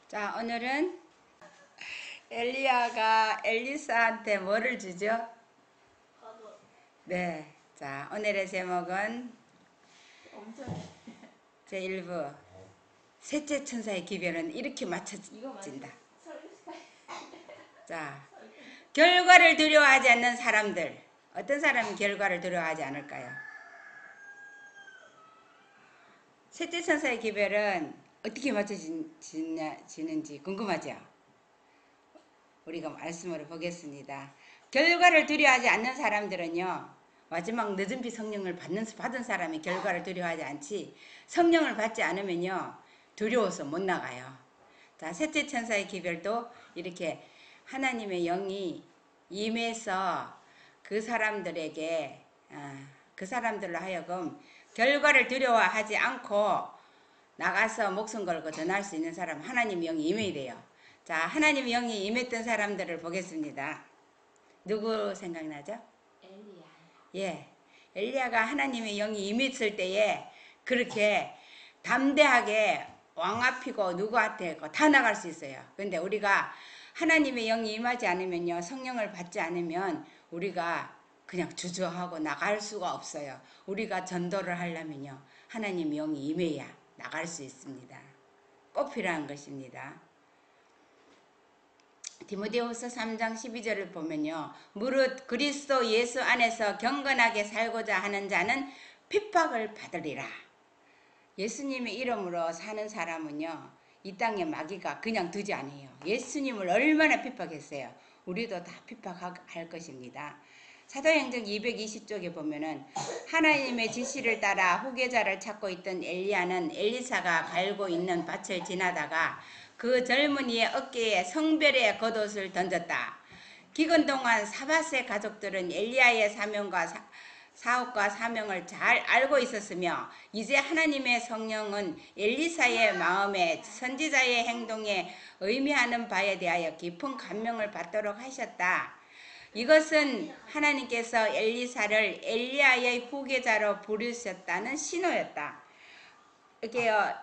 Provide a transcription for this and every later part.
자, 오늘은 엘리야가 엘리사한테 뭐를 주죠? 네. 자, 오늘의 제목은 제1부 셋째 천사의 기별은 이렇게 맞춰진다. 자, 결과를 두려워하지 않는 사람들. 어떤 사람이 결과를 두려워하지 않을까요? 셋째 천사의 기별은 어떻게 맞춰지는지 궁금하죠? 우리가 말씀으로 보겠습니다. 결과를 두려워하지 않는 사람들은요, 마지막 늦은 비 성령을 받은 사람이 결과를 두려워하지 않지, 성령을 받지 않으면요 두려워서 못 나가요. 자, 셋째 천사의 기별도 이렇게 하나님의 영이 임해서 그 사람들에게 그 사람들로 하여금 결과를 두려워하지 않고 나가서 목숨 걸고 전할 수 있는 사람, 하나님의 영이 임해야 돼요. 자, 하나님의 영이 임했던 사람들을 보겠습니다. 누구 생각나죠? 엘리야. 예, 엘리야가 하나님의 영이 임했을 때에 그렇게 담대하게 왕 앞이고 누구한테 다 나갈 수 있어요. 근데 우리가 하나님의 영이 임하지 않으면요, 성령을 받지 않으면 우리가 그냥 주저하고 나갈 수가 없어요. 우리가 전도를 하려면요, 하나님의 영이 임해야 나갈 수 있습니다. 꼭 필요한 것입니다. 디모데후서 3장 12절을 보면요, 무릇 그리스도 예수 안에서 경건하게 살고자 하는 자는 핍박을 받으리라. 예수님의 이름으로 사는 사람은요, 이 땅에 마귀가 그냥 두지 않아요. 예수님을 얼마나 핍박했어요. 우리도 다 핍박할 것입니다. 사도행전 220쪽에 보면은 하나님의 지시를 따라 후계자를 찾고 있던 엘리야는 엘리사가 갈고 있는 밭을 지나다가 그 젊은이의 어깨에 성별의 겉옷을 던졌다. 기근 동안 사밧의 가족들은 엘리야의 사업과 사명을 잘 알고 있었으며 이제 하나님의 성령은 엘리사의 마음에 선지자의 행동에 의미하는 바에 대하여 깊은 감명을 받도록 하셨다. 이것은 하나님께서 엘리사를 엘리야의 후계자로 부르셨다는 신호였다. 이렇게요.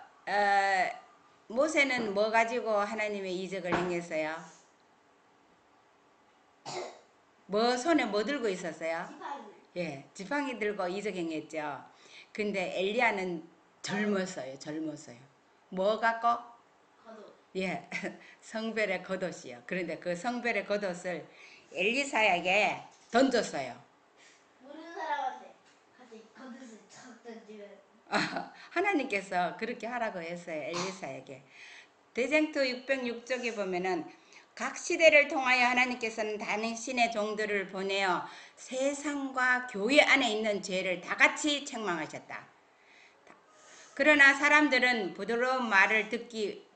모세는 뭐 가지고 하나님의 이적을 행했어요? 손에 뭐 들고 있었어요? 예, 지팡이 들고 이적 행했죠. 근데 엘리야는 젊었어요. 뭐 갖고? 겉옷. 예, 성별의 겉옷이요. 그런데 그 성별의 겉옷을 엘리사에게 던졌어요. 모르는 사람한테 갑자기 겉옷을 척 던지면 하나님께서 그렇게 하라고 했어요. 엘리사에게. 대쟁투 606쪽에 보면은 각 시대를 통하여 하나님께서는 당신의 종들을 보내어 세상과 교회 안에 있는 죄를 다 같이 책망하셨다. 그러나 사람들은 부드러운 말을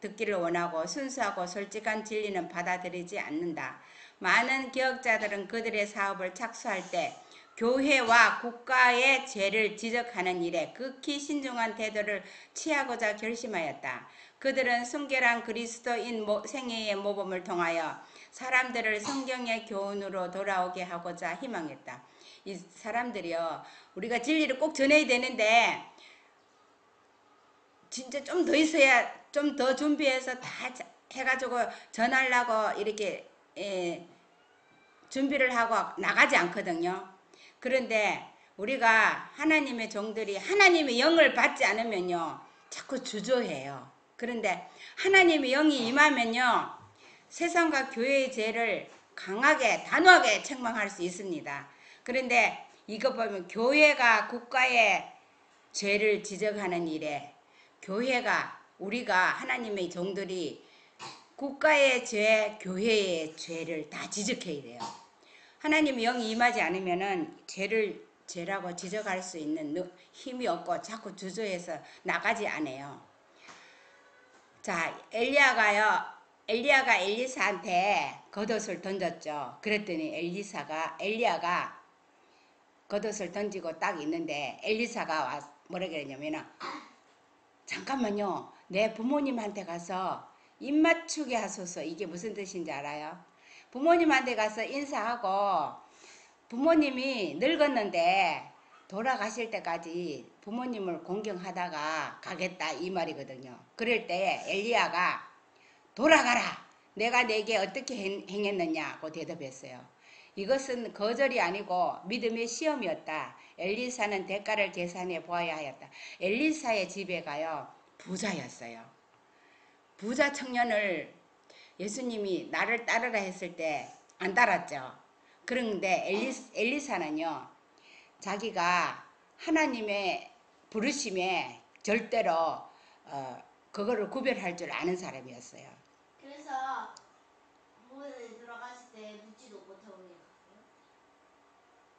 듣기를 원하고 순수하고 솔직한 진리는 받아들이지 않는다. 많은 개혁자들은 그들의 사업을 착수할 때 교회와 국가의 죄를 지적하는 일에 극히 신중한 태도를 취하고자 결심하였다. 그들은 순결한 그리스도인 생애의 모범을 통하여 사람들을 성경의 교훈으로 돌아오게 하고자 희망했다. 이 사람들이요, 우리가 진리를 꼭 전해야 되는데 진짜 좀 더 있어야, 좀 더 준비해서 다 해가지고 전하려고 이렇게 준비를 하고 나가지 않거든요. 그런데 우리가 하나님의 종들이 하나님의 영을 받지 않으면요, 자꾸 주저해요. 그런데 하나님의 영이 임하면요, 세상과 교회의 죄를 강하게 단호하게 책망할 수 있습니다. 그런데 이거 보면 교회가 국가의 죄를 지적하는 일에 교회가, 우리가 하나님의 종들이 국가의 죄, 교회의 죄를 다 지적해야 돼요. 하나님의 영이 임하지 않으면은 죄라고 지적할 수 있는 힘이 없고 자꾸 주저해서 나가지 않아요. 자, 엘리야가 엘리사한테 겉옷을 던졌죠. 그랬더니 엘리야가 겉옷을 던지고 딱 있는데 엘리사가 뭐라 그랬냐면은, 잠깐만요, 내 부모님한테 가서 입맞추게 하소서. 이게 무슨 뜻인지 알아요? 부모님한테 가서 인사하고, 부모님이 늙었는데 돌아가실 때까지 부모님을 공경하다가 가겠다 이 말이거든요. 그럴 때 엘리야가 돌아가라. 내가 내게 어떻게 행했느냐고 대답했어요. 이것은 거절이 아니고 믿음의 시험이었다. 엘리사는 대가를 계산해 보아야 하였다. 엘리사의 집에 가요. 부자였어요. 부자 청년을 예수님이 나를 따르라 했을 때 안 따랐죠. 그런데 엘리사는요. 자기가 하나님의 부르심에 절대로 그거를 구별할 줄 아는 사람이었어요. 그래서 문에 들어갔을 때 묻지도 못하고 그냥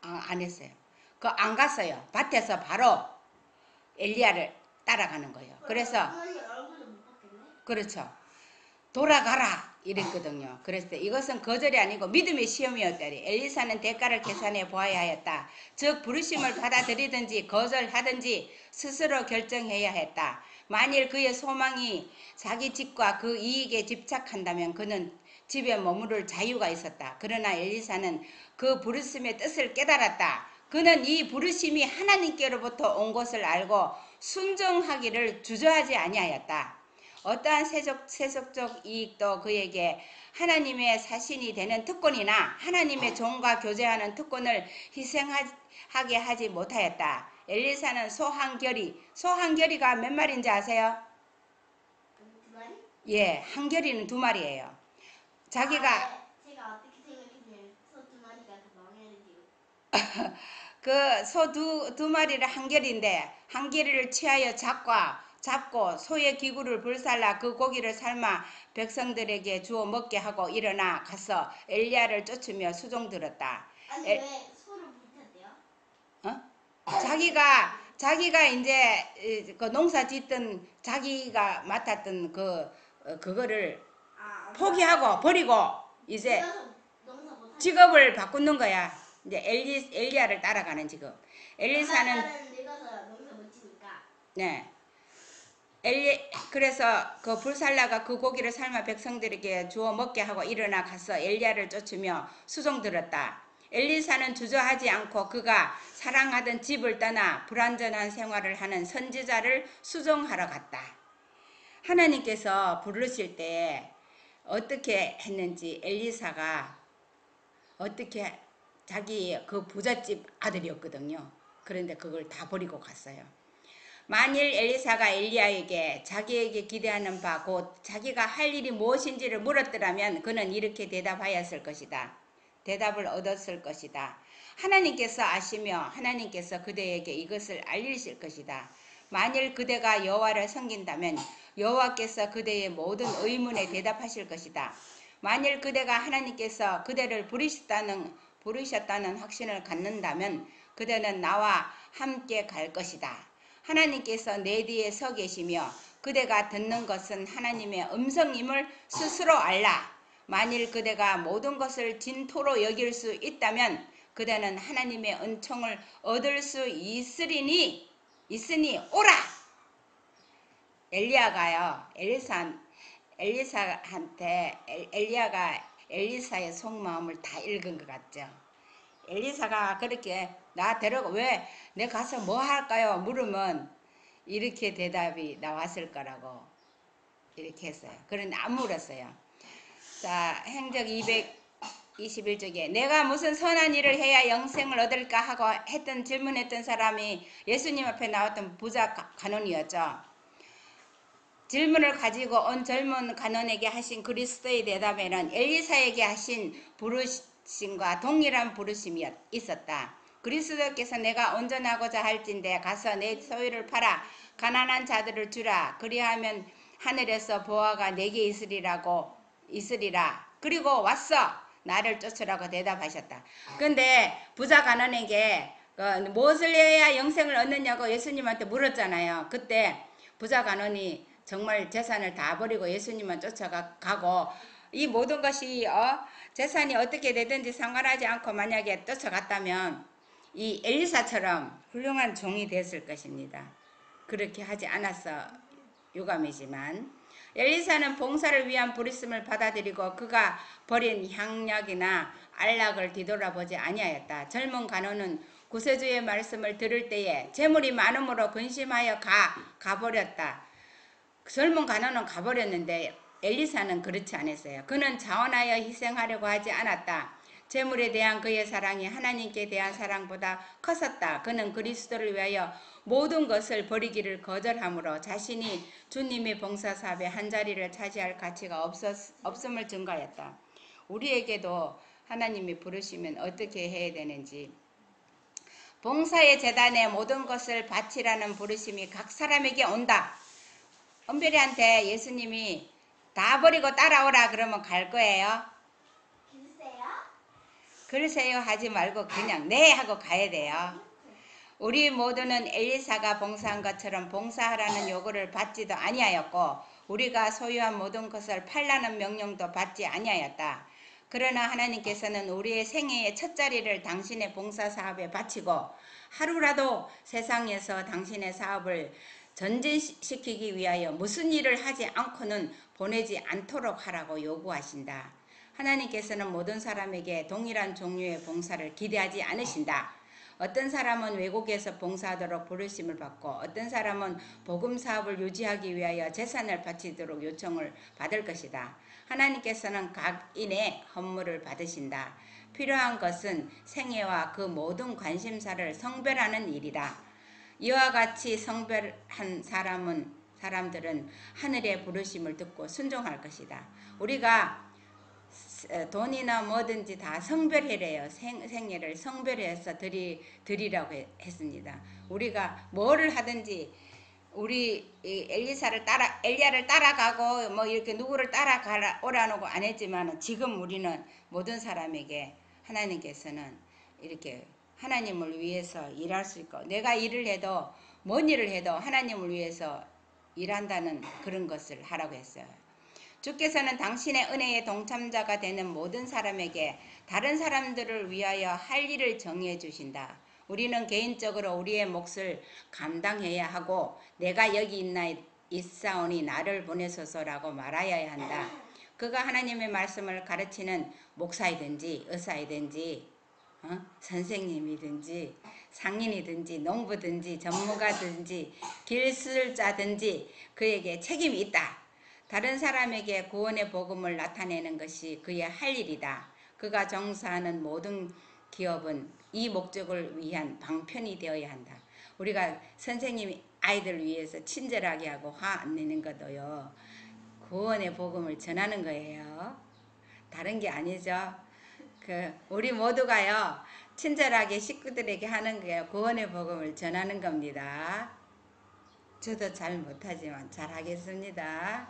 갔어요. 안 했어요. 안 갔어요. 밭에서 바로 엘리야를 따라가는 거예요. 그래서 하나님 얼굴도 못 봤겠네. 그렇죠. 돌아가라 이랬거든요. 그래서 이것은 거절이 아니고 믿음의 시험이었다리. 엘리사는 대가를 계산해 보아야 하였다. 즉 부르심을 받아들이든지 거절하든지 스스로 결정해야 했다. 만일 그의 소망이 자기 집과 그 이익에 집착한다면 그는 집에 머무를 자유가 있었다. 그러나 엘리사는 그 부르심의 뜻을 깨달았다. 그는 이 부르심이 하나님께로부터 온 것을 알고 순종하기를 주저하지 아니하였다. 어떠한 세속적 이익도 그에게 하나님의 사신이 되는 특권이나 하나님의 종과 교제하는 특권을 희생하게 하지 못하였다. 엘리사는 소한결이가 몇 마리인지 아세요? 두 마리? 예, 한결이는 2마리예요. 자기가 제가 어떻게 생각했냐면 소 두 마리가 더 망해야 되고. 그 소 두 마리를 한결인데 한결이를 취하여 잡고 소의 기구를 불살라 그 고기를 삶아 백성들에게 주어 먹게 하고 일어나 가서 엘리야를 쫓으며 수종들었다. 아니 왜 소를 불탔대요? 자기가 이제 그 농사 짓던 자기가 맡았던 그거를 포기하고 버리고 이제 농사 못 직업을 바꾸는 거야. 이제 엘리야를 따라가는 직업. 엘리사는 늙어서 농사 못 지니까. 네. 그래서 그 불살라가 그 고기를 삶아 백성들에게 주어 먹게 하고 일어나 가서 엘리야를 쫓으며 수종들었다. 엘리사는 주저하지 않고 그가 사랑하던 집을 떠나 불완전한 생활을 하는 선지자를 수종하러 갔다. 하나님께서 부르실 때 어떻게 했는지 엘리사가 어떻게 자기 그 부잣집 아들이었거든요. 그런데 그걸 다 버리고 갔어요. 만일 엘리사가 엘리야에게 자기에게 기대하는 바 곧 자기가 할 일이 무엇인지를 물었더라면 그는 이렇게 대답하였을 것이다. 대답을 얻었을 것이다. 하나님께서 아시며 하나님께서 그대에게 이것을 알리실 것이다. 만일 그대가 여호와를 섬긴다면 여호와께서 그대의 모든 의문에 대답하실 것이다. 만일 그대가 하나님께서 그대를 부르셨다는 확신을 갖는다면 그대는 나와 함께 갈 것이다. 하나님께서 내 뒤에 서 계시며 그대가 듣는 것은 하나님의 음성임을 스스로 알라. 만일 그대가 모든 것을 진토로 여길 수 있다면 그대는 하나님의 은총을 얻을 수 있으니 오라. 엘리야가 엘리사의 속마음을 다 읽은 것 같죠. 엘리사가 그렇게 나 데려가 왜 내 가서 뭐 할까요? 물으면 이렇게 대답이 나왔을 거라고 이렇게 했어요. 그런데 안 물었어요. 자, 행적 221쪽에 내가 무슨 선한 일을 해야 영생을 얻을까 하고 질문했던 사람이 예수님 앞에 나왔던 부자 간원이었죠. 질문을 가지고 온 젊은 간원에게 하신 그리스도의 대답에는 엘리사에게 하신 부르심과 동일한 부르심이 있었다. 그리스도께서 내가 온전하고자 할진대 가서 내 소유를 팔아 가난한 자들을 주라. 그리하면 하늘에서 보화가 내게 있으리라. 그리고 왔어 나를 쫓으라고 대답하셨다. 근데 부자 간원에게 무엇을 해야 영생을 얻느냐고 예수님한테 물었잖아요. 그때 부자 간원이 정말 재산을 다 버리고 예수님만 쫓아가고 이 모든 것이 재산이 어떻게 되든지 상관하지 않고 만약에 쫓아갔다면 이 엘리사처럼 훌륭한 종이 됐을 것입니다. 그렇게 하지 않아서 유감이지만 엘리사는 봉사를 위한 부르심을 받아들이고 그가 버린 향락이나 안락을 뒤돌아보지 아니하였다. 젊은 간호는 구세주의 말씀을 들을 때에 재물이 많음으로 근심하여 가버렸다. 젊은 간호는 가버렸는데 엘리사는 그렇지 않았어요. 그는 자원하여 희생하려고 하지 않았다. 재물에 대한 그의 사랑이 하나님께 대한 사랑보다 컸었다. 그는 그리스도를 위하여 모든 것을 버리기를 거절함으로 자신이 주님의 봉사사업에 한자리를 차지할 가치가 없음을 증거했다. 우리에게도 하나님이 부르시면 어떻게 해야 되는지, 봉사의 재단에 모든 것을 바치라는 부르심이 각 사람에게 온다. 은별이한테 예수님이 다 버리고 따라오라 그러면 갈 거예요? 글쎄요. 글쎄요 하지 말고 그냥 네 하고 가야 돼요. 우리 모두는 엘리사가 봉사한 것처럼 봉사하라는 요구를 받지도 아니하였고 우리가 소유한 모든 것을 팔라는 명령도 받지 아니하였다. 그러나 하나님께서는 우리의 생애의 첫 자리를 당신의 봉사 사업에 바치고 하루라도 세상에서 당신의 사업을 전진시키기 위하여 무슨 일을 하지 않고는 보내지 않도록 하라고 요구하신다. 하나님께서는 모든 사람에게 동일한 종류의 봉사를 기대하지 않으신다. 어떤 사람은 외국에서 봉사하도록 부르심을 받고 어떤 사람은 복음 사업을 유지하기 위하여 재산을 바치도록 요청을 받을 것이다. 하나님께서는 각인의 헌물을 받으신다. 필요한 것은 생애와 그 모든 관심사를 성별하는 일이다. 이와 같이 성별한 사람들은 하늘의 부르심을 듣고 순종할 것이다. 우리가 돈이나 뭐든지 다 성별해래요. 생애를 성별해서 드리라고 했습니다. 우리가 뭐를 하든지 우리 엘리야를 따라가고 뭐 이렇게 누구를 따라오라고 안 했지만 지금 우리는 모든 사람에게 하나님께서는 이렇게 하나님을 위해서 일할 수 있고 내가 일을 해도 뭔 일을 해도 하나님을 위해서 일한다는 그런 것을 하라고 했어요. 주께서는 당신의 은혜의 동참자가 되는 모든 사람에게 다른 사람들을 위하여 할 일을 정해 주신다. 우리는 개인적으로 우리의 몫을 감당해야 하고 내가 여기 있사오니 나를 보내소서라고 말하여야 한다. 그가 하나님의 말씀을 가르치는 목사이든지 의사이든지 선생님이든지 상인이든지 농부든지 전무가든지 길술자든지 그에게 책임이 있다. 다른 사람에게 구원의 복음을 나타내는 것이 그의 할 일이다. 그가 종사하는 모든 기업은 이 목적을 위한 방편이 되어야 한다. 우리가 선생님이 아이들 위해서 친절하게 하고 화 안 내는 것도요. 구원의 복음을 전하는 거예요. 다른 게 아니죠. 우리 모두가요. 친절하게 식구들에게 하는 거예요. 구원의 복음을 전하는 겁니다. 저도 잘 못하지만 잘 하겠습니다.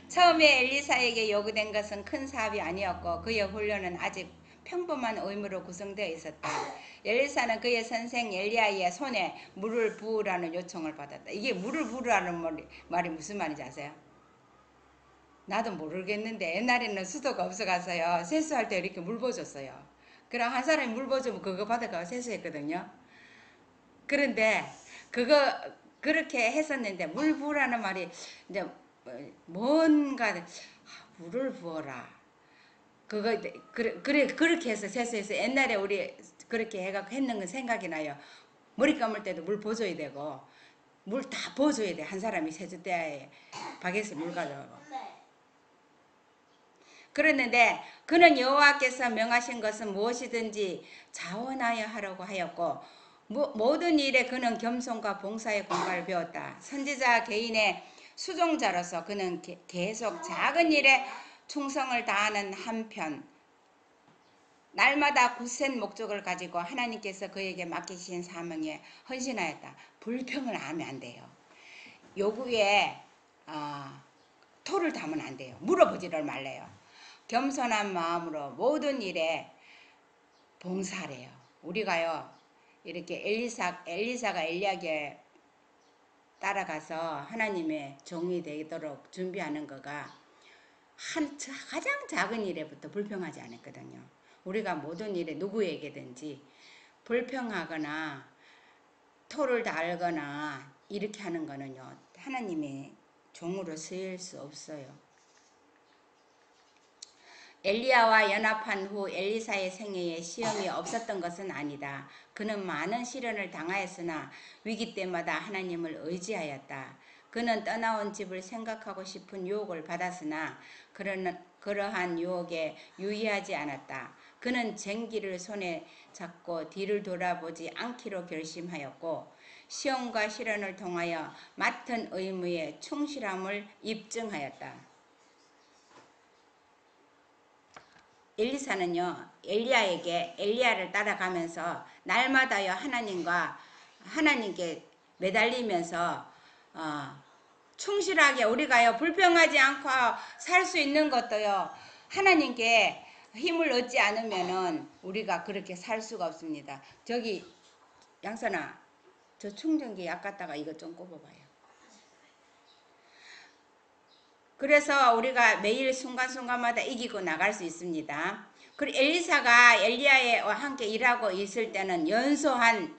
처음에 엘리사에게 요구된 것은 큰 사업이 아니었고 그의 훈련은 아직 평범한 의무로 구성되어 있었다. 엘리사는 그의 선생 엘리야의 손에 물을 부으라는 요청을 받았다. 이게 물을 부으라는 말이 무슨 말인지 아세요? 나도 모르겠는데 옛날에는 수도가 없어가서요. 세수할 때 이렇게 물 부어줬어요. 그럼 한 사람이 물 부어주면 그거 받아가 세수했거든요. 그런데 그렇게 했었는데 물 부으라는 말이 이제 뭔가 물을 부어라. 그렇게 해서 세수해서 옛날에 우리 그렇게 해갖고 했는 건 생각이 나요. 머리 감을 때도 물 부어줘야 되고 물 다 부어줘야 돼. 한 사람이 세숫대야에 바게트에 물 가져가고. 그랬는데 그는 여호와께서 명하신 것은 무엇이든지 자원하여 하라고 하였고 모든 일에 그는 겸손과 봉사의 공과를 배웠다. 선지자 개인의 수종자로서 그는 계속 작은 일에 충성을 다하는 한편 날마다 굳센 목적을 가지고 하나님께서 그에게 맡기신 사명에 헌신하였다. 불평을 하면 안 돼요. 요구에 토를 담으면 안 돼요. 물어보지를 말래요. 겸손한 마음으로 모든 일에 봉사래요. 우리가요 이렇게 엘리사가 엘리야에게 따라가서 하나님의 종이 되도록 준비하는 거가 가장 작은 일에부터 불평하지 않았거든요. 우리가 모든 일에 누구에게든지 불평하거나 토를 달거나 이렇게 하는 거는요 하나님의 종으로 쓰일 수 없어요. 엘리야와 연합한 후 엘리사의 생애에 시험이 없었던 것은 아니다. 그는 많은 시련을 당하였으나 위기 때마다 하나님을 의지하였다. 그는 떠나온 집을 생각하고 싶은 유혹을 받았으나 그러한 유혹에 유의하지 않았다. 그는 쟁기를 손에 잡고 뒤를 돌아보지 않기로 결심하였고 시험과 시련을 통하여 맡은 의무에 충실함을 입증하였다. 엘리사는요, 엘리야에게 엘리야를 따라가면서 날마다요 하나님께 매달리면서 충실하게 우리가요 불평하지 않고 살 수 있는 것도요 하나님께 힘을 얻지 않으면은 우리가 그렇게 살 수가 없습니다. 저기 양선아, 저 충전기 약 갖다가 이거 좀 꼽아봐요. 그래서 우리가 매일 순간순간마다 이기고 나갈 수 있습니다. 그리고 엘리사가 엘리야와 함께 일하고 있을 때는 연소한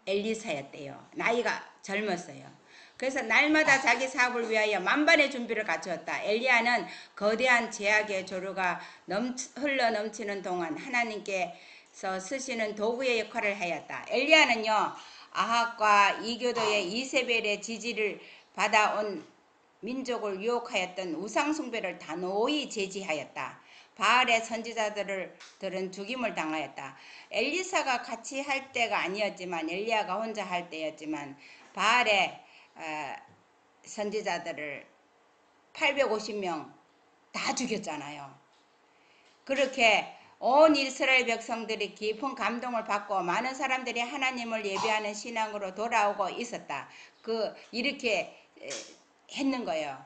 엘리사였대요. 나이가 젊었어요. 그래서 날마다 자기 사업을 위하여 만반의 준비를 갖추었다. 엘리야는 거대한 제약의 조류가 흘러 넘치는 동안 하나님께서 쓰시는 도구의 역할을 하였다. 엘리야는요, 아합과 이교도의 이세벨의 지지를 받아온 민족을 유혹하였던 우상숭배를 단호히 제지하였다. 바알의 선지자들은 죽임을 당하였다. 엘리사가 같이 할 때가 아니었지만 엘리야가 혼자 할 때였지만 바알의 선지자들을 850명 다 죽였잖아요. 그렇게 온 이스라엘 백성들이 깊은 감동을 받고 많은 사람들이 하나님을 예배하는 신앙으로 돌아오고 있었다. 이렇게 했는 거예요.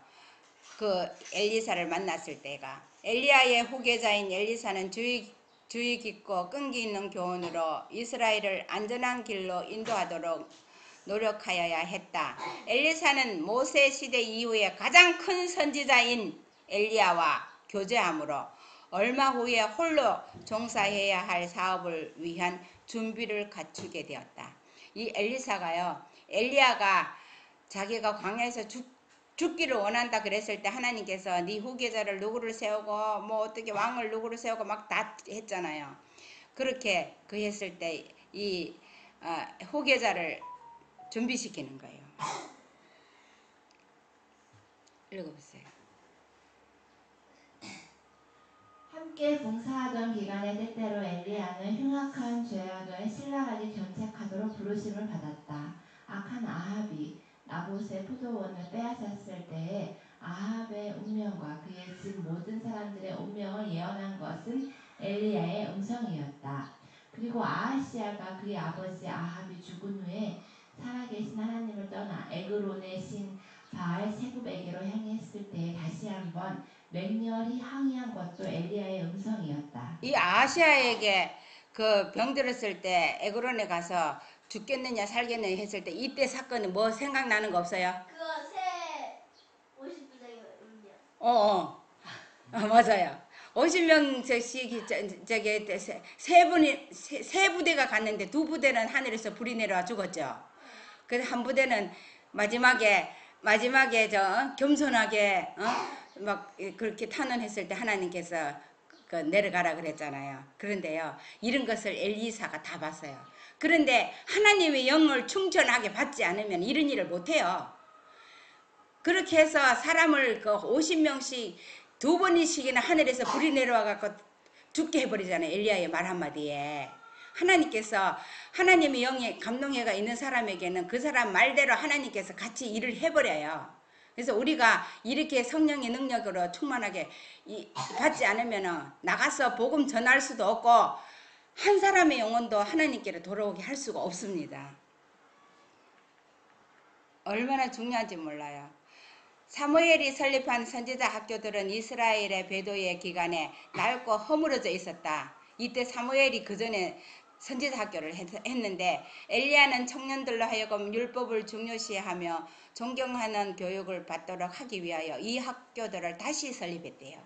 그 엘리사를 만났을 때가. 엘리야의 후계자인 엘리사는 주의 깊고 끈기 있는 교훈으로 이스라엘을 안전한 길로 인도하도록 노력하여야 했다. 엘리사는 모세 시대 이후에 가장 큰 선지자인 엘리야와 교제함으로 얼마 후에 홀로 종사해야 할 사업을 위한 준비를 갖추게 되었다. 이 엘리사가요, 엘리야가 자기가 광야에서 죽기를 원한다 그랬을 때 하나님께서 네 후계자를 누구를 세우고 뭐 어떻게 왕을 누구를 세우고 막 다 했잖아요. 그렇게 그 했을 때 이 후계자를 준비시키는 거예요. 읽어보세요. 함께 봉사하던 기간에 때때로 엘리야는 흉악한 죄악을 신랄하게 견책하도록 부르심을 받았다. 악한 아합이 나봇의 포도원을 빼앗았을 때에 아합의 운명과 그의 집 모든 사람들의 운명을 예언한 것은 엘리야의 음성이었다. 그리고 아하시아가 그의 아버지 아합이 죽은 후에 살아계신 하나님을 떠나 에그론의 신 바알 세굽에게로 향했을 때에 다시 한번 맹렬히 항의한 것도 엘리야의 음성이었다. 이 아하시아에게 그 병들었을 때 에그론에 가서 죽겠느냐 살겠느냐 했을 때 이때 사건은 뭐 생각나는 거 없어요? 그거 새 50부작이거든요. 맞아요. 50명씩 저기 세 부대가 갔는데 두 부대는 하늘에서 불이 내려와 죽었죠. 그래서 한 부대는 마지막에 저 겸손하게 막 그렇게 탄원했을 때 하나님께서 내려가라 그랬잖아요. 그런데요, 이런 것을 엘리사가 다 봤어요. 그런데 하나님의 영을 충천하게 받지 않으면 이런 일을 못해요. 그렇게 해서 사람을 50명씩 두 번씩이나 하늘에서 불이 내려와 갖고 죽게 해버리잖아요. 엘리야의 말 한마디에. 하나님께서 하나님의 영에 감동해가 있는 사람에게는 그 사람 말대로 하나님께서 같이 일을 해버려요. 그래서 우리가 이렇게 성령의 능력으로 충만하게 받지 않으면 나가서 복음 전할 수도 없고 한 사람의 영혼도 하나님께로 돌아오게 할 수가 없습니다. 얼마나 중요한지 몰라요. 사무엘이 설립한 선지자 학교들은 이스라엘의 배도의 기간에 낡고 허물어져 있었다. 이때 사무엘이 그 전에 선지자 학교를 했는데 엘리야는 청년들로 하여금 율법을 중요시하며 존경하는 교육을 받도록 하기 위하여 이 학교들을 다시 설립했대요.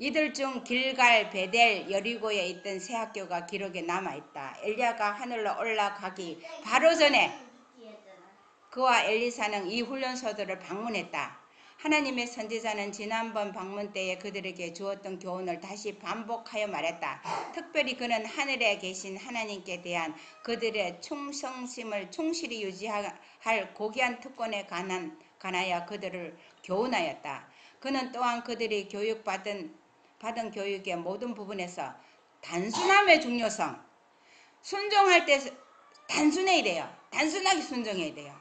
이들 중 길갈, 베델, 여리고에 있던 새 학교가 기록에 남아있다. 엘리야가 하늘로 올라가기 바로 전에 그와 엘리사는 이 훈련소들을 방문했다. 하나님의 선지자는 지난번 방문 때에 그들에게 주었던 교훈을 다시 반복하여 말했다. 특별히 그는 하늘에 계신 하나님께 대한 그들의 충성심을 충실히 유지할 고귀한 특권에 관한 관하여 그들을 교훈하였다. 그는 또한 그들이 받은 교육의 모든 부분에서 단순함의 중요성, 순종할 때 단순해야 돼요. 단순하게 순종해야 돼요.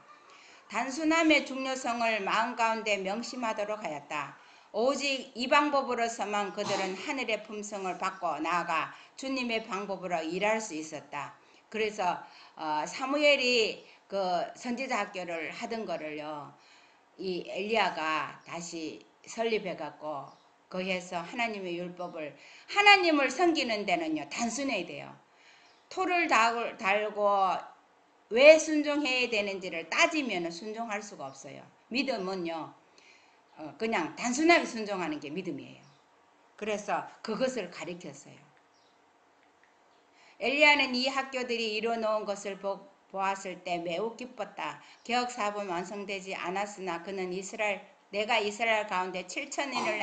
단순함의 중요성을 마음 가운데 명심하도록 하였다. 오직 이 방법으로서만 그들은 하늘의 품성을 받고 나아가 주님의 방법으로 일할 수 있었다. 그래서 사무엘이 그 선지자 학교를 하던 거를요, 이 엘리야가 다시 설립해갖고 거기에서 하나님의 율법을, 하나님을 섬기는 데는요 단순해야 돼요. 토를 달고 왜 순종해야 되는지를 따지면 순종할 수가 없어요. 믿음은요 그냥 단순하게 순종하는 게 믿음이에요. 그래서 그것을 가리켰어요. 엘리야는 이 학교들이 이뤄놓은 것을 보았을 때 매우 기뻤다. 개혁사업은 완성되지 않았으나 그는 내가 이스라엘 가운데 7,000인을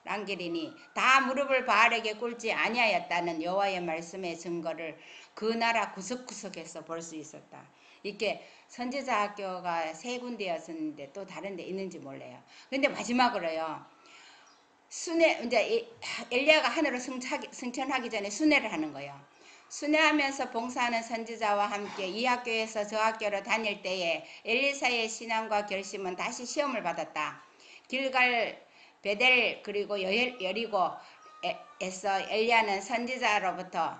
남기리니 다 무릎을 바알에게 꿇지 아니하였다는 여호와의 말씀의 증거를 그 나라 구석구석에서 볼 수 있었다. 이렇게 선지자 학교가 3군데였었는데 또 다른 데 있는지 몰라요. 근데 마지막으로요, 이제 엘리야가 하늘로 승천하기 전에 순회를 하는 거예요. 순회하면서 봉사하는 선지자와 함께 이 학교에서 저 학교로 다닐 때에 엘리사의 신앙과 결심은 다시 시험을 받았다. 길갈, 베델 그리고 여리고에서 엘리야는 선지자로부터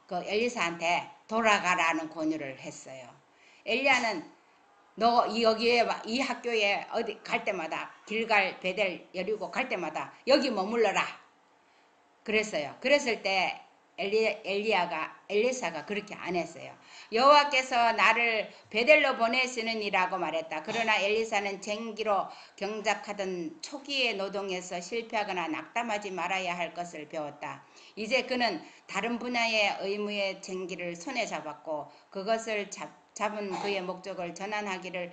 그 엘리사한테 돌아가라는 권유를 했어요. 엘리야는 너 여기에 이 학교에 어디 갈 때마다 길갈, 베델, 여리고 갈 때마다 여기 머물러라 그랬어요. 그랬을 때 엘리사가 그렇게 안 했어요. 여호와께서 나를 베델로 보내시느니라고 말했다. 그러나 엘리사는 쟁기로 경작하던 초기의 노동에서 실패하거나 낙담하지 말아야 할 것을 배웠다. 이제 그는 다른 분야의 의무의 쟁기를 손에 잡았고 그것을 잡은 그의 목적을 전환하기를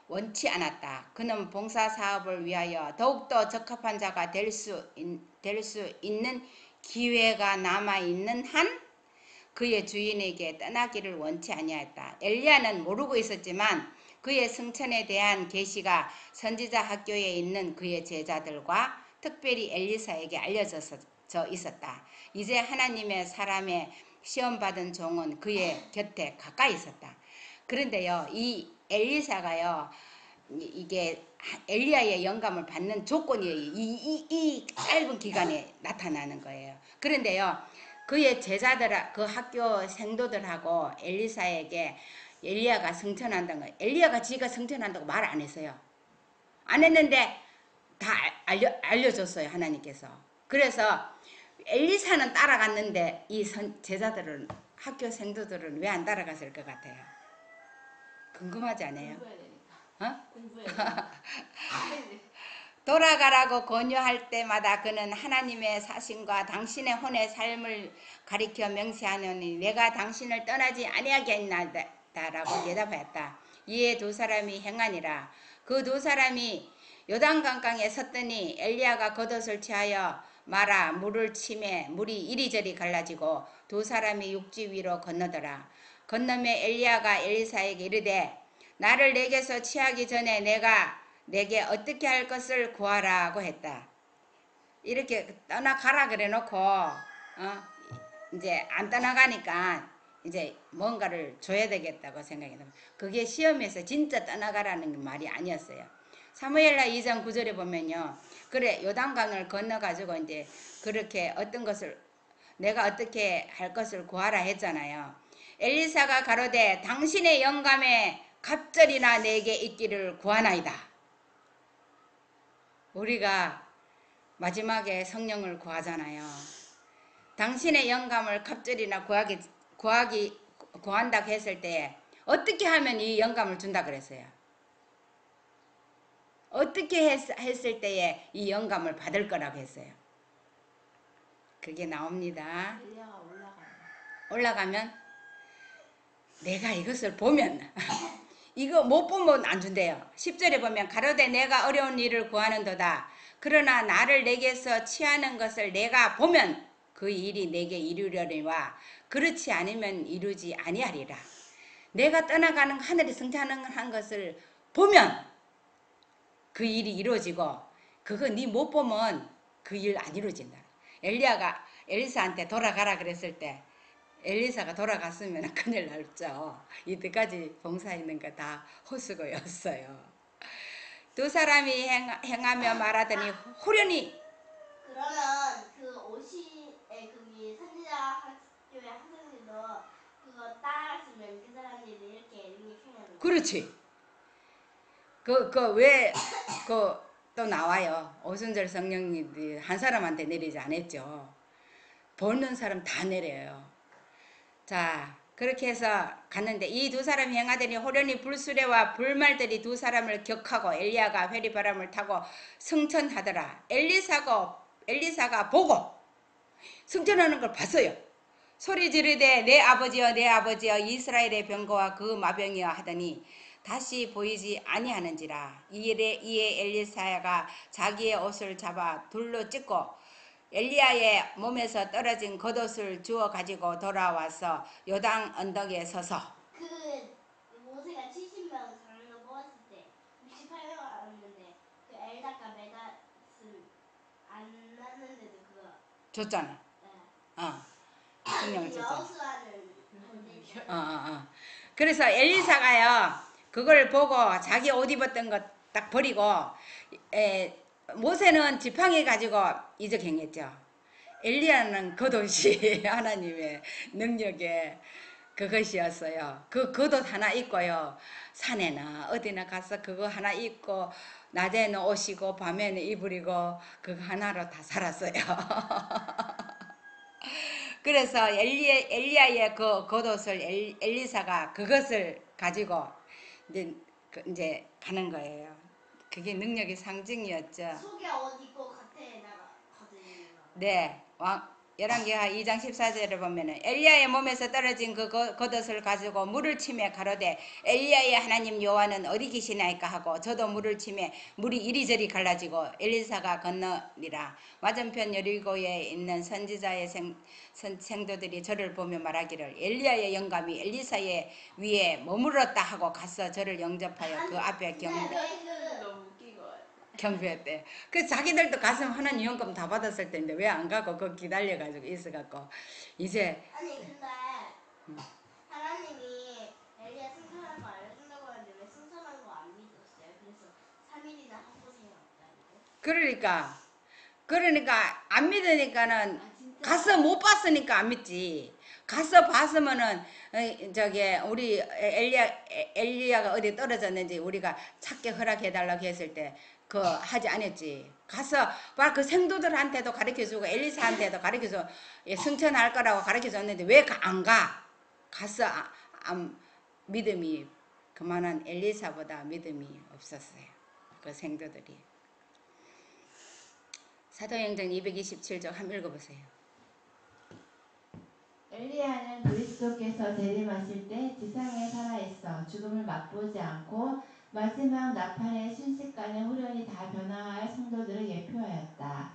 원치 않았다. 그는 봉사사업을 위하여 더욱더 적합한 자가 될 수 있는 기회가 남아있는 한 그의 주인에게 떠나기를 원치 아니하였다. 엘리야는 모르고 있었지만 그의 승천에 대한 계시가 선지자 학교에 있는 그의 제자들과 특별히 엘리사에게 알려져 있었다. 이제 하나님의 사람의 시험받은 종은 그의 곁에 가까이 있었다. 그런데요, 이 엘리사가요, 이게 엘리야의 영감을 받는 조건이 이 짧은 기간에 나타나는 거예요. 그런데요, 그의 제자들, 그 학교 생도들하고 엘리사에게 엘리야가 승천한다는 거예요. 엘리야가 지가 승천한다고 말 안 했어요. 안 했는데 다 알려줬어요, 하나님께서. 그래서 엘리사는 따라갔는데 이 제자들은, 학교 생도들은 왜 안 따라갔을 것 같아요? 궁금하지 않아요? 돌아가라고 권유할 때마다 그는 하나님의 사신과 당신의 혼의 삶을 가리켜 명시하노니 내가 당신을 떠나지 아니하겠나이다라고 대답하였다. 이에 두 사람이 행하니라. 그 두 사람이 요단강가에 섰더니 엘리야가 겉옷을 취하여 마라 물을 치매 물이 이리저리 갈라지고 두 사람이 육지 위로 건너더라. 건너매 엘리야가 엘리사에게 이르되 나를 내게서 취하기 전에 내가 내게 어떻게 할 것을 구하라고 했다. 이렇게 떠나가라 그래 놓고 이제 안 떠나가니까 이제 뭔가를 줘야 되겠다고 생각이 듭니다. 그게 시험에서 진짜 떠나가라는 말이 아니었어요. 사무엘하 2장 9절에 보면요, 그래 요단강을 건너가지고 이제 그렇게 어떤 것을 내가 어떻게 할 것을 구하라 했잖아요. 엘리사가 가로되 당신의 영감에 갑절이나 내게 있기를 구하나이다. 우리가 마지막에 성령을 구하잖아요. 당신의 영감을 갑절이나 구한다고 했을 때 어떻게 하면 이 영감을 준다 그랬어요? 어떻게 했을 때에 이 영감을 받을 거라고 했어요? 그게 나옵니다. 올라가면 내가 이것을 보면 이거 못 보면 안 준대요. 10절에 보면 가로되 내가 어려운 일을 구하는도다. 그러나 나를 내게서 취하는 것을 내가 보면 그 일이 내게 이루려니와 그렇지 않으면 이루지 아니하리라. 내가 떠나가는 하늘에 승천하는 것을 보면 그 일이 이루어지고 그거 네 못 보면 그 일 안 이루어진다. 엘리야가 엘리사한테 돌아가라 그랬을 때 엘리사가 돌아갔으면 큰일 났죠. 이때까지 봉사했는 거 다 헛수고였어요. 두 사람이 행하며 말하더니 후련히 그러면 그 옷이 거기 선지자 학교의 학생들도 그거 따랐으면 그 사람들이 이렇게 능력행하는 거예요. 그렇지. 왜 또 나와요. 오순절 성령님이 한 사람한테 내리지 않았죠. 보는 사람 다 내려요. 자, 그렇게 해서 갔는데 이 두 사람이 행하더니 호련히 불수레와 불말들이 두 사람을 격하고 엘리야가 회리바람을 타고 승천하더라. 엘리사가 보고 승천하는 걸 봤어요. 소리 지르되 내 아버지여 이스라엘의 병거와 그 마병이여 하더니 다시 보이지 아니하는지라. 이에 엘리사가 자기의 옷을 잡아 둘로 찢고 엘리야의 몸에서 떨어진 겉옷을 주워 가지고 돌아와서 요당 언덕에 서서 그 모세가 70명 장로 뽑았을 때 68명 왔는데 그 엘다가 메닷은 안 났는데도 그거 줬잖아. 성령을 그 줬잖아. 여호수아는 그래서 엘리사가요 그걸 보고 자기 옷 입었던 거 딱 버리고 모세는 지팡이 가지고 이적 행했죠. 엘리야는 겉옷이 하나님의 능력에 그것이었어요. 그 겉옷 하나 입고요 산에나 어디나 가서 그거 하나 입고 낮에는 옷이고 밤에는 이불이고 그거 하나로 다 살았어요. 그래서 엘리야의 그 겉옷을 엘리사가 그것을 가지고 이제 가는 거예요. 그게 능력의 상징이었죠. 속에 옷 입고 겉에 나가거든요. 네, 열왕기하 2장 14절을 보면은 엘리야의 몸에서 떨어진 그 겉옷을 가지고 물을 치매 가로되 엘리야의 하나님 여호와는 어디 계시나이까 하고 저도 물을 치매 물이 이리저리 갈라지고 엘리사가 건너니라. 맞은편 여리고에 있는 선지자의 생도들이 저를 보며 말하기를 엘리야의 영감이 엘리사의 위에 머물렀다 하고 가서 저를 영접하여 그 앞에 너무 경배했대. 그 자기들도 갔으면 하나님 영감 다 받았을 텐데 왜 안 가고 그 기다려가지고 있어갖고 이제 아니 근데 하나님이 엘리야 승천한 거 알려준다고 하는데 왜 승천한 거 안 믿었어요? 그래서 3일이나 하고 생각했다고. 그러니까 안 믿으니까는 가서 못 봤으니까 안 믿지. 가서 봤으면은 저기 우리 엘리야가 어디 떨어졌는지 우리가 찾게 허락해달라고 했을 때 그 하지 않았지. 가서 그 생도들한테도 가르쳐주고 엘리사한테도 가르쳐주고 승천할 거라고 가르쳐줬는데 왜 안 가? 가서 믿음이 그만한 엘리사보다 믿음이 없었어요. 그 생도들이. 사도행전 227쪽 한번 읽어보세요. 엘리야는 그리스도께서 재림하실 때 지상에 살아있어 죽음을 맛보지 않고 마지막 나팔의 순식간에 후련히 다 변화할 성도들을 예표하였다.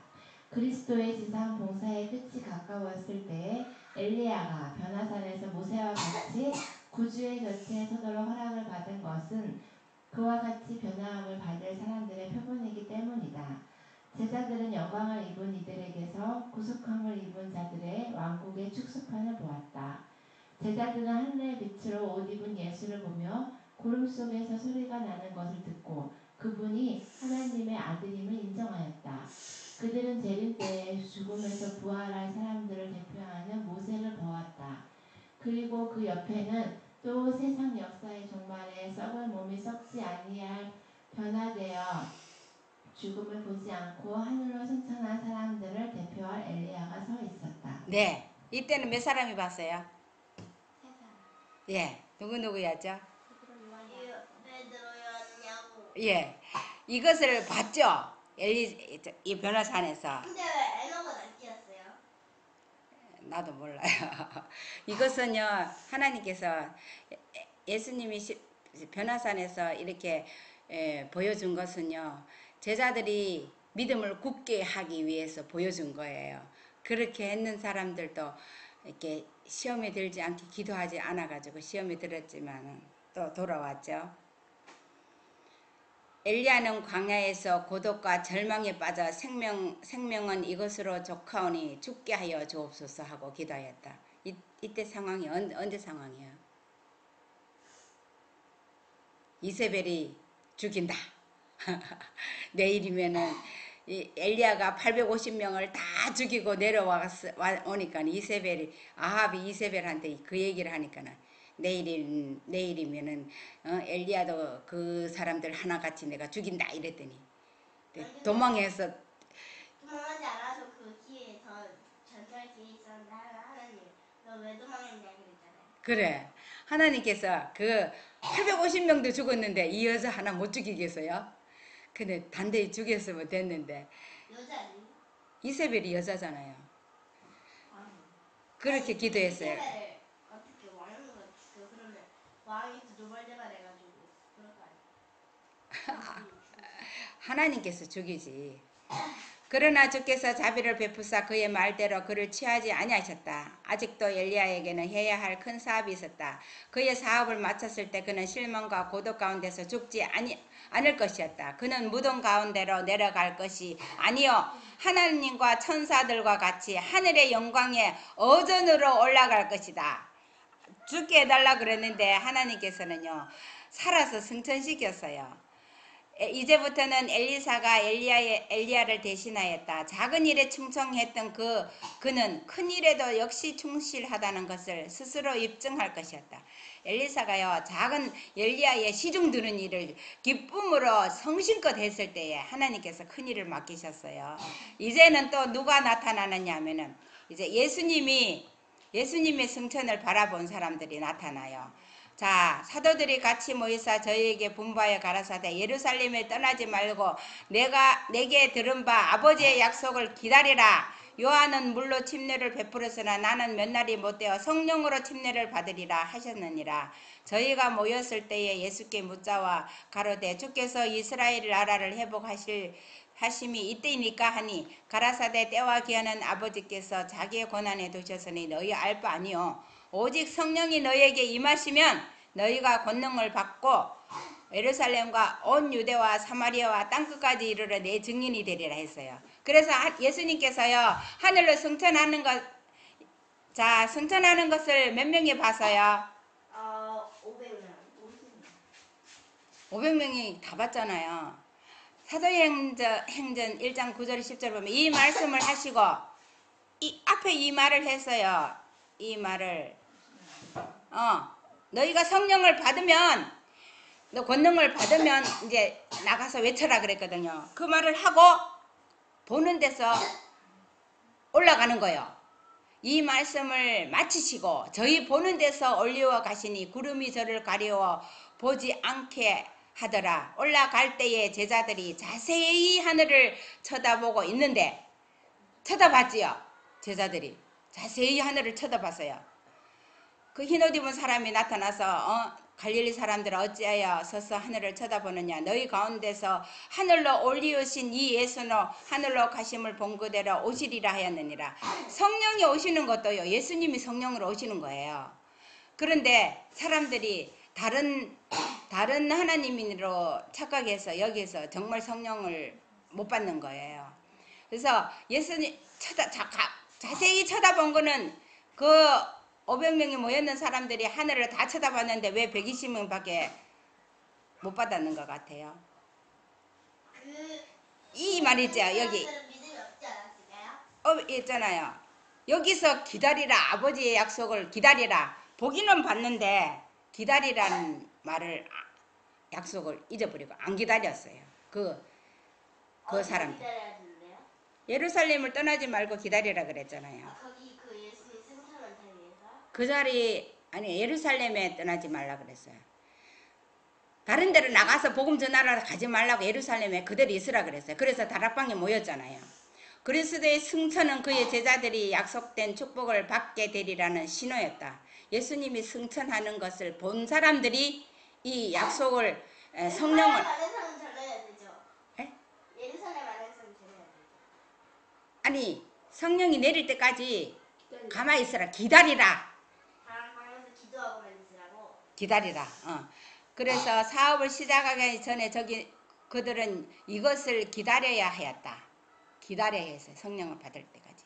그리스도의 지상 봉사의 끝이 가까웠을 때에 엘리야가 변화산에서 모세와 같이 구주의 곁에 서도록 허락을 받은 것은 그와 같이 변화함을 받을 사람들의 표본이기 때문이다. 제자들은 영광을 입은 이들에게서 구속함을 입은 자들의 왕국의 축소판을 보았다. 제자들은 하늘의 빛으로 옷 입은 예수를 보며 구름 속에서 소리가 나는 것을 듣고 그분이 하나님의 아들임을 인정하였다. 그들은 재림 때에 죽음에서 부활할 사람들을 대표하는 모세를 보았다. 그리고 그 옆에는 또 세상 역사의 종말에 썩을 몸이 썩지 아니할 변화되어 죽음을 보지 않고 하늘로 승천한 사람들을 대표할 엘리야가 서 있었다. 네, 이때는 몇 사람이 봤어요? 세 사람. 예, 누구였죠? 베드로였냐고. 예, 이것을 봤죠? 이 변화산에서. 근데 왜 에너가 낫기였어요? 나도 몰라요. 이것은요, 하나님께서 예수님이 변화산에서 이렇게 보여준 것은요, 제자들이 믿음을 굳게 하기 위해서 보여준 거예요. 그렇게 했는 사람들도 이렇게 시험에 들지 않게 기도하지 않아가지고 시험에 들었지만 또 돌아왔죠. 엘리야는 광야에서 고독과 절망에 빠져 생명은 이것으로 족하오니 죽게 하여 주옵소서 하고 기도하였다. 이때 상황이 언제 상황이야? 이세벨이 죽인다. 내일이면은 엘리야가 850명을 다 죽이고 내려오니까 이세벨이 아합이 이세벨한테 그 얘기를 하니까는 내일이면은 엘리야도 그 사람들 하나같이 내가 죽인다 이랬더니 도망해서 도망하지 않아서 그 기회에 더 전투할 기회 있었는데 하나님 너 왜 도망했냐 그랬잖아요. 그래 하나님께서 그 850명도 죽었는데 이 여자 하나 못 죽이겠어요? 근데 단단히 죽였으면 됐는데 여자니? 이세벨이 여자잖아요. 아니. 그렇게 기도했어요. 이세벨을 어떻게 그러면 왕이 두들발대발해가지고 그럴 거 아니야? 하나님께서 죽이지. 그러나 주께서 자비를 베푸사 그의 말대로 그를 취하지 아니하셨다. 아직도 엘리야에게는 해야 할 큰 사업이 있었다. 그의 사업을 마쳤을 때 그는 실망과 고독 가운데서 죽지 않을 것이었다. 그는 무덤 가운데로 내려갈 것이 아니요 하나님과 천사들과 같이 하늘의 영광에 어전으로 올라갈 것이다. 죽게 해달라 그랬는데 하나님께서는요 살아서 승천시켰어요. 이제부터는 엘리사가 엘리야를 대신하였다. 작은 일에 충성했던 그는 큰 일에도 역시 충실하다는 것을 스스로 입증할 것이었다. 엘리사가요 작은 엘리야의 시중 드는 일을 기쁨으로 성심껏 했을 때에 하나님께서 큰 일을 맡기셨어요. 이제는 또 누가 나타나느냐 하면은 이제 예수님의 승천을 바라본 사람들이 나타나요. 자, 사도들이 같이 모이사 저희에게 분부하여 가라사대 예루살렘에 떠나지 말고 내게 들은 바 아버지의 약속을 기다리라. 요한은 물로 침례를 베풀었으나 나는 몇 날이 못되어 성령으로 침례를 받으리라 하셨느니라. 저희가 모였을 때에 예수께 묻자와 가로되 주께서 이스라엘 나라를 회복하심이 이때이니까 하니 가라사대 때와 기한은 아버지께서 자기의 권한에 두셨으니 너희 알 바 아니요 오직 성령이 너희에게 임하시면 너희가 권능을 받고 예루살렘과 온 유대와 사마리아와 땅끝까지 이르러 내 증인이 되리라 했어요. 그래서 예수님께서요 하늘로 승천하는 것을 몇 명이 봤어요? 500명이 다 봤잖아요. 사도행전 1장 9절 10절 보면 이 말씀을 하시고 이 앞에 이 말을 했어요. 이 말을 너희가 성령을 받으면 너 권능을 받으면 이제 나가서 외쳐라 그랬거든요. 그 말을 하고 보는 데서 올라가는 거예요. 이 말씀을 마치시고 저희 보는 데서 올리워 가시니 구름이 저를 가리워 보지 않게 하더라. 올라갈 때에 제자들이 자세히 하늘을 쳐다보고 있는데 쳐다봤지요. 제자들이 자세히 하늘을 쳐다봤어요. 그 흰옷 입은 사람이 나타나서 갈릴리 사람들 어찌하여 서서 하늘을 쳐다보느냐. 너희 가운데서 하늘로 올리우신 이 예수는 하늘로 가심을 본 그대로 오시리라 하였느니라. 성령이 오시는 것도요 예수님이 성령으로 오시는 거예요. 그런데 사람들이 다른 하나님으로 착각해서 여기서 정말 성령을 못 받는 거예요. 그래서 예수님 자세히 쳐다본 거는 그 500명이 모였는 사람들이 하늘을 다 쳐다봤는데 왜 120명밖에 못 받았는 것 같아요? 이 말이죠. 여기 믿음이 없지 않았을까요? 있잖아요. 여기서 기다리라. 아버지의 약속을 기다리라. 보기는 봤는데 기다리라는 말을 약속을 잊어버리고 안 기다렸어요. 그 사람들. 예루살렘을 떠나지 말고 기다리라 그랬잖아요. 거기 그 예수님 승천한 자리에서? 그 자리 아니 예루살렘에 떠나지 말라 그랬어요. 다른 데로 나가서 복음 전하러 가지 말라고 예루살렘에 그대로 있으라 그랬어요. 그래서 다락방에 모였잖아요. 그리스도의 승천은 그의 제자들이 약속된 축복을 받게 되리라는 신호였다. 예수님이 승천하는 것을 본 사람들이 이 약속을 성령을 예루살렘 전해야 되죠. 에? 예루살렘 안에서는 전해야 되죠. 아니 성령이 내릴 때까지 가만히 있으라. 기다리라. 다락방에서 기도하고만 있으라고? 기다리라. 그래서 사업을 시작하기 전에 저기 그들은 이것을 기다려야 하였다. 기다려야 했어요. 성령을 받을 때까지.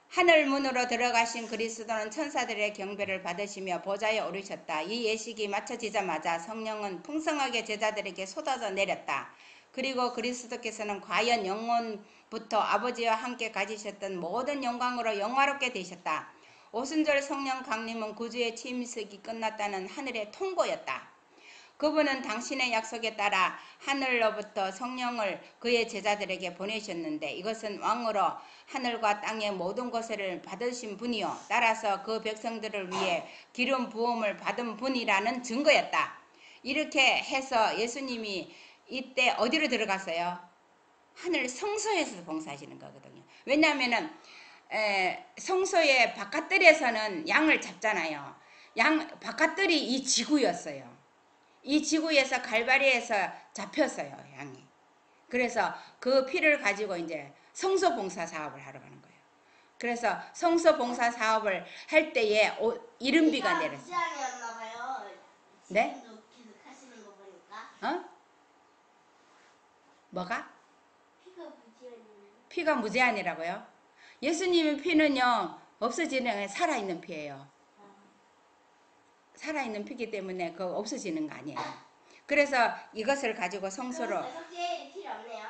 하늘 문으로 들어가신 그리스도는 천사들의 경배를 받으시며 보좌에 오르셨다. 이 예식이 마쳐지자마자 성령은 풍성하게 제자들에게 쏟아져 내렸다. 그리고 그리스도께서는 과연 영원부터 아버지와 함께 가지셨던 모든 영광으로 영화롭게 되셨다. 오순절 성령 강림은 구주의 침식이 끝났다는 하늘의 통보였다. 그분은 당신의 약속에 따라 하늘로부터 성령을 그의 제자들에게 보내셨는데 이것은 왕으로 하늘과 땅의 모든 것을 받으신 분이요 따라서 그 백성들을 위해 기름 부음을 받은 분이라는 증거였다. 이렇게 해서 예수님이 이때 어디로 들어갔어요? 하늘 성소에서 봉사하시는 거거든요. 왜냐하면은 성소의 바깥들에서는 양을 잡잖아요. 양 바깥들이 이 지구였어요. 이 지구에서 갈바리에서 잡혔어요, 양이. 그래서 그 피를 가지고 이제 성소 봉사 사업을 하러 가는 거예요. 그래서 성소 봉사 사업을 할 때에 이른비가 내렸어요. 무제한이었나 봐요. 네? 지금도 계속 하시는 거 보니까. 어? 뭐가? 피가 무제한이에요. 피가 무제한이라고요? 예수님의 피는요, 없어지는 살아있는 피예요. 살아있는 피기 때문에 그 없어지는 거 아니에요. 그래서 이것을 가지고 성소로 계속 필요 없네요.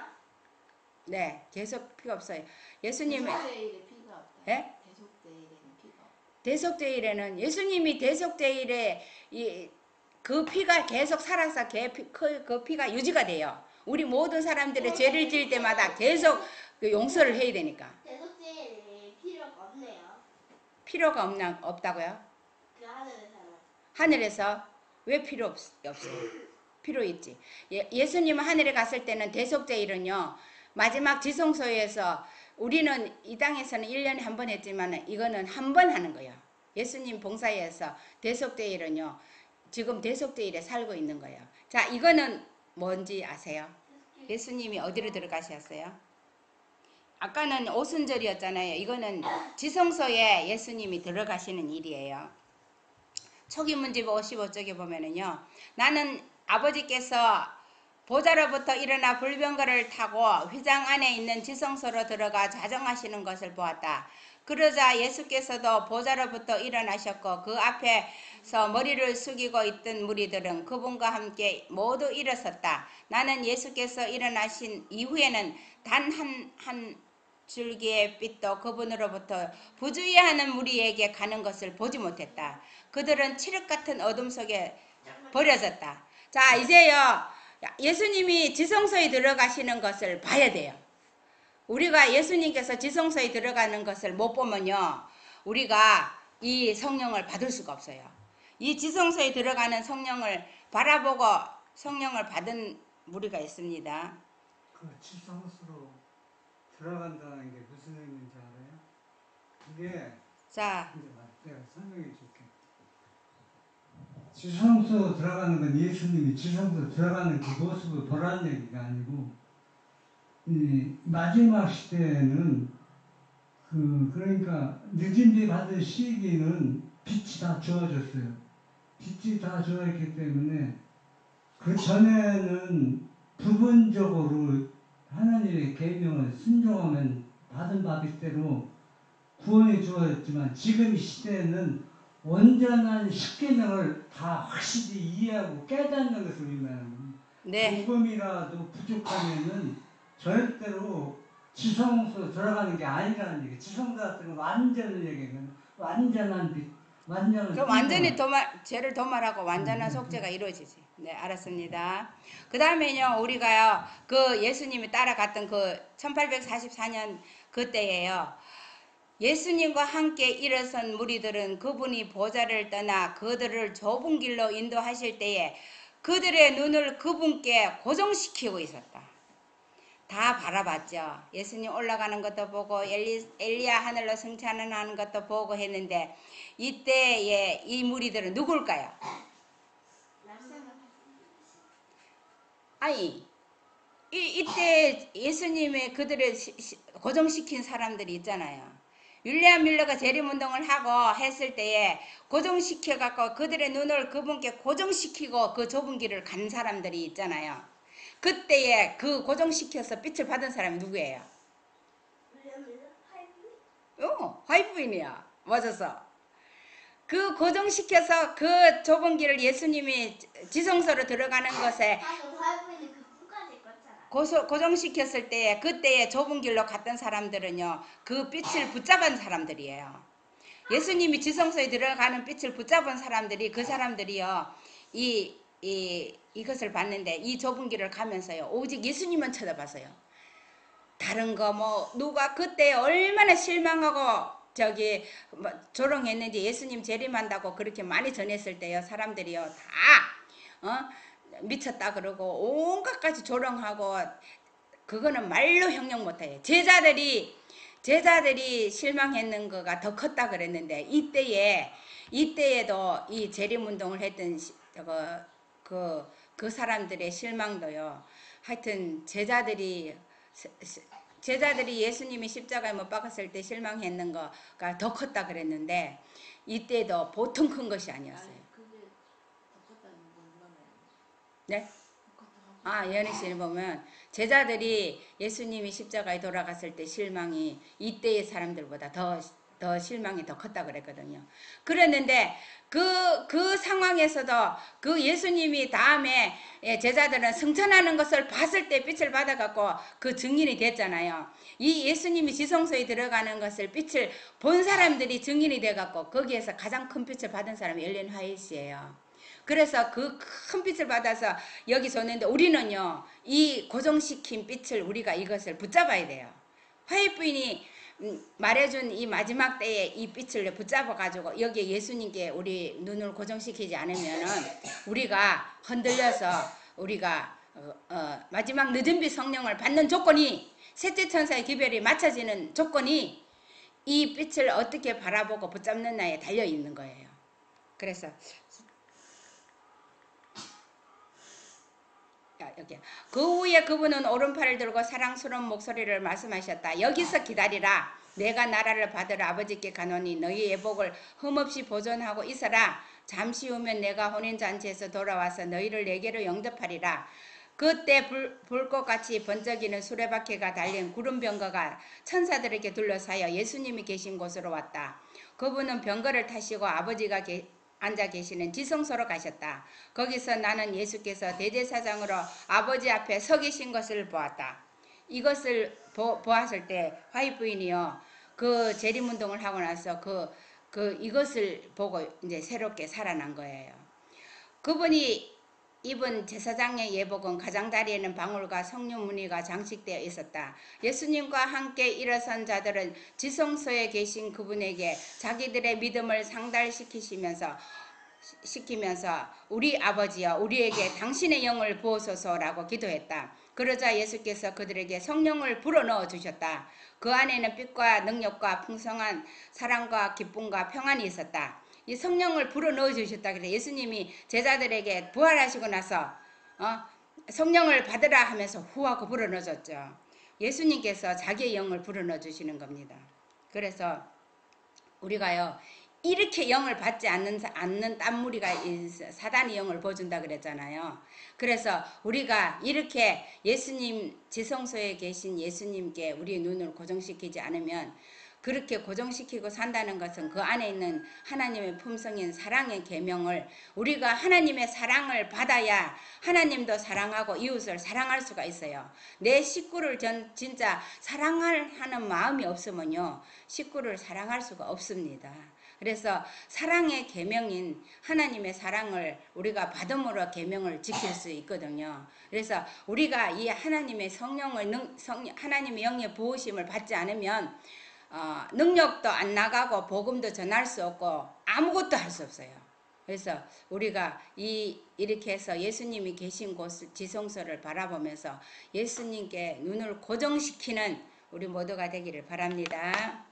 네, 계속 피가 없어요. 예수님의 대속제일에 피가 없다. 예? 대속제일에는 피가 없다. 대속제일에는 예수님이 대속제일에 그 피가 계속 살아서 그 피가 유지가 돼요. 우리 모든 사람들의 죄를 지을 때마다 계속 그 용서를 해야 되니까. 대속제일이 필요가 없네요. 필요가 없다고요? 그 하늘에서는. 하늘에서 왜 필요 없어요? 필요 있지. 예수님은 하늘에 갔을 때는 대속제일은요. 마지막 지성소에서 우리는 이 땅에서는 1년에 한 번 했지만 이거는 한 번 하는 거예요. 예수님 봉사에서 대속제일은요. 지금 대속제일에 살고 있는 거예요. 자, 이거는 뭔지 아세요? 예수님이 어디로 들어가셨어요? 아까는 오순절이었잖아요. 이거는 지성소에 예수님이 들어가시는 일이에요. 초기문집 55쪽에 보면은요. 나는 아버지께서 보좌로부터 일어나 불병거를 타고 휘장 안에 있는 지성소로 들어가 자정하시는 것을 보았다. 그러자 예수께서도 보좌로부터 일어나셨고 그 앞에서 머리를 숙이고 있던 무리들은 그분과 함께 모두 일어섰다. 나는 예수께서 일어나신 이후에는 단 한 줄기의 빛도 그분으로부터 부주의하는 무리에게 가는 것을 보지 못했다. 그들은 칠흑 같은 어둠 속에 버려졌다. 자, 이제요. 예수님이 지성소에 들어가시는 것을 봐야 돼요. 우리가 예수님께서 지성소에 들어가는 것을 못 보면요. 우리가 이 성령을 받을 수가 없어요. 이 지성소에 들어가는 성령을 바라보고 성령을 받은 무리가 있습니다. 그 지성소로 들어간다는 게 무슨 의미인지 알아요? 그게 자, 이제 내가 설명해 줄게. 지성소 들어가는 건 예수님이 지성소 들어가는 그 모습을 보라는 얘기가 아니고 이 마지막 시대에는 그러니까 늦은 비 받을 시기는 빛이 다 주어졌어요. 빛이 다 주어졌기 때문에 그 전에는 부분적으로 하나님의 계명을 순종하면 받은 바비대로 구원이 주어졌지만 지금 시대에는 온전한 십계명을 다 확실히 이해하고 깨닫는 것을 의미하는 네. 조금이라도 부족하면은 절대로 지성소 들어가는 게 아니라는 얘기. 지성소 같은 건 완전한 얘기는 완전한 빛, 완전한. 그럼 완전히 죄를 도말하고 완전한 속죄가 이루어지지. 네, 알았습니다. 그 다음에요, 우리가요, 그 예수님이 따라갔던 그 1844년 그때예요. 예수님과 함께 일어선 무리들은 그분이 보좌를 떠나 그들을 좁은 길로 인도하실 때에 그들의 눈을 그분께 고정시키고 있었다. 다 바라봤죠. 예수님 올라가는 것도 보고 엘리야 하늘로 승천하는 것도 보고 했는데 이때에 이 무리들은 누굴까요? 아니 이때 예수님의 그들을 고정시킨 사람들이 있잖아요. 윌리엄 밀러가 재림운동을 하고 했을 때에 고정시켜갖고 그들의 눈을 그분께 고정시키고 그 좁은 길을 간 사람들이 있잖아요. 그때에 그 고정시켜서 빛을 받은 사람이 누구예요? 화이트인이야. 맞았어. 그 고정시켜서 그 좁은 길을 예수님이 지성소로 들어가는 것에 방금 화이트는 그 끝까지 껐잖아. 고정시켰을 때 그때의 좁은 길로 갔던 사람들은요, 그 빛을 붙잡은 사람들이에요. 예수님이 지성소에 들어가는 빛을 붙잡은 사람들이, 그 사람들이요, 이것을 봤는데, 이 좁은 길을 가면서요, 오직 예수님만 쳐다봤어요. 다른 거 뭐 누가 그때 얼마나 실망하고 뭐 조롱했는지, 예수님 재림한다고 그렇게 많이 전했을 때요, 사람들이요 다 미쳤다 그러고 온갖 가지 조롱하고, 그거는 말로 형용 못해요. 제자들이 실망했는 거가 더 컸다 그랬는데, 이때에도 이 재림운동을 했던 그 사람들의 실망도요, 하여튼 제자들이 예수님이 십자가에 못 박았을 때 실망했는 거가 더 컸다 그랬는데, 이때도 보통 큰 것이 아니었어요. 네? 연희 씨는 보면 제자들이 예수님이 십자가에 돌아갔을 때 실망이 이때의 사람들보다 더 실망이 더 컸다 그랬거든요. 그랬는데 그 상황에서도 그 예수님이 다음에 제자들은 승천하는 것을 봤을 때 빛을 받아갖고 그 증인이 됐잖아요. 이 예수님이 지성소에 들어가는 것을 빛을 본 사람들이 증인이 돼갖고 거기에서 가장 큰 빛을 받은 사람이 엘렌 화이트예요. 그래서 그 큰 빛을 받아서 여기 줬는데, 우리는요, 이 고정시킨 빛을 우리가 이것을 붙잡아야 돼요. 화이트 부인이 말해준 이 마지막 때에 이 빛을 붙잡아가지고 여기에 예수님께 우리 눈을 고정시키지 않으면은 우리가 흔들려서 우리가 마지막 늦은 빛 성령을 받는 조건이, 셋째 천사의 기별이 맞춰지는 조건이 이 빛을 어떻게 바라보고 붙잡느냐에 달려 있는 거예요. 그래서 여기. 그 후에 그분은 오른팔을 들고 사랑스러운 목소리를 말씀하셨다. 여기서 기다리라. 내가 나라를 받으러 아버지께 가노니 너희 예복을 흠없이 보존하고 있어라. 잠시 후면 내가 혼인잔치에서 돌아와서 너희를 내게로 영접하리라. 그때 불꽃같이 번쩍이는 수레바퀴가 달린 구름 병거가 천사들에게 둘러싸여 예수님이 계신 곳으로 왔다. 그분은 병거를 타시고 아버지가 앉아 계시는 지성소로 가셨다. 거기서 나는 예수께서 대제사장으로 아버지 앞에 서 계신 것을 보았다. 이것을 보았을 때 화이트 부인이요, 그 재림운동을 하고 나서 이것을 보고 이제 새롭게 살아난 거예요. 그분이 입은 제사장의 예복은 가장자리에는 방울과 석류 무늬가 장식되어 있었다. 예수님과 함께 일어선 자들은 지성소에 계신 그분에게 자기들의 믿음을 상달시키면서 우리 아버지여, 우리에게 당신의 영을 부어소서라고 기도했다. 그러자 예수께서 그들에게 성령을 불어넣어 주셨다. 그 안에는 빛과 능력과 풍성한 사랑과 기쁨과 평안이 있었다. 이 성령을 불어넣어 주셨다. 그래서 예수님이 제자들에게 부활하시고 나서 성령을 받으라 하면서 후하고 불어넣어줬죠. 예수님께서 자기의 영을 불어넣어 주시는 겁니다. 그래서 우리가요, 이렇게 영을 받지 않는 땀무리가 사단이 영을 보여준다 그랬잖아요. 그래서 우리가 이렇게 예수님 지성소에 계신 예수님께 우리 눈을 고정시키지 않으면, 그렇게 고정시키고 산다는 것은 그 안에 있는 하나님의 품성인 사랑의 계명을, 우리가 하나님의 사랑을 받아야 하나님도 사랑하고 이웃을 사랑할 수가 있어요. 내 식구를 진짜 사랑하는 마음이 없으면요, 식구를 사랑할 수가 없습니다. 그래서 사랑의 계명인 하나님의 사랑을 우리가 받음으로 계명을 지킬 수 있거든요. 그래서 우리가 이 하나님의 하나님의 영의 부으심을 받지 않으면 능력도 안 나가고 복음도 전할 수 없고 아무것도 할 수 없어요. 그래서 우리가 이렇게 해서 예수님이 계신 곳 지성소를 바라보면서 예수님께 눈을 고정시키는 우리 모두가 되기를 바랍니다.